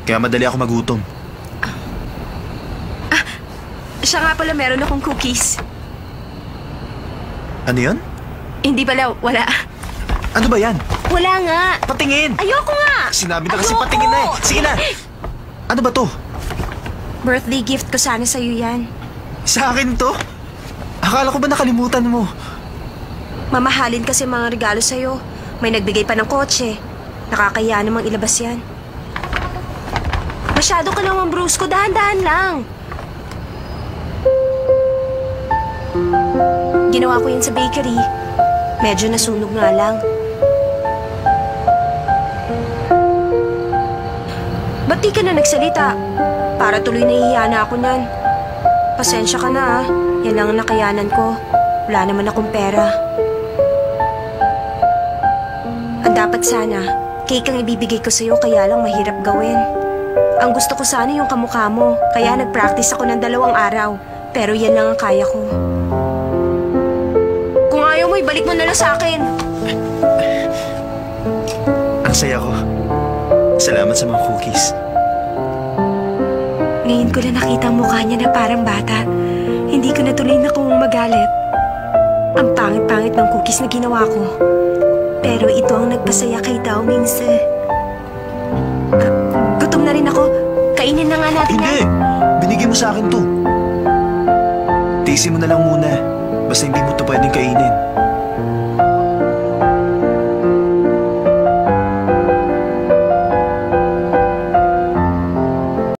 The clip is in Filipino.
Kaya madali ako magutom. Siya nga pala, meron akong cookies. Ano yun? Hindi pala, wala. Ano ba yan? Wala nga. Patingin! Ayoko nga! Sinabi na kasi patingin na eh. Sige na! Ano ba to? Birthday gift ko sana sa'yo yan. Sa akin to? Akala ko ba nakalimutan mo? Mamahalin kasi mga regalo sa'yo. May nagbigay pa ng kotse. Nakakaya namang ilabas yan. Masyado ka naman, Bruce ko. Dahan-dahan lang. Ginawa ko yun sa bakery. Medyo nasunog nga lang. Ba't di ka na nagsalita? Para tuloy nahihiya na ako nan. Pasensya ka na ah. Yan lang ang nakayanan ko. Wala naman akong pera. Ang dapat sana, cake ang ibibigay ko sa'yo kaya lang mahirap gawin. Ang gusto ko sana yung kamukha mo. Kaya nag-practice ako ng 2 araw. Pero yan lang ang kaya ko. Kung ayaw mo, ibalik mo na lang sa akin. Ang saya ko. Salamat sa mga cookies. Ngayon ko lang nakita ang mukha niya na parang bata. Hindi ko natuloy na kung magalit. Ang pangit-pangit ng cookies na ginawa ko. Pero ito ang nagpasaya kay Tao Mingse. Gutom na rin ako. Kainin na nga natin. Hindi! Binigay mo sa akin to. Tiisin mo na lang muna. Basta hindi mo to pwedeng kainin.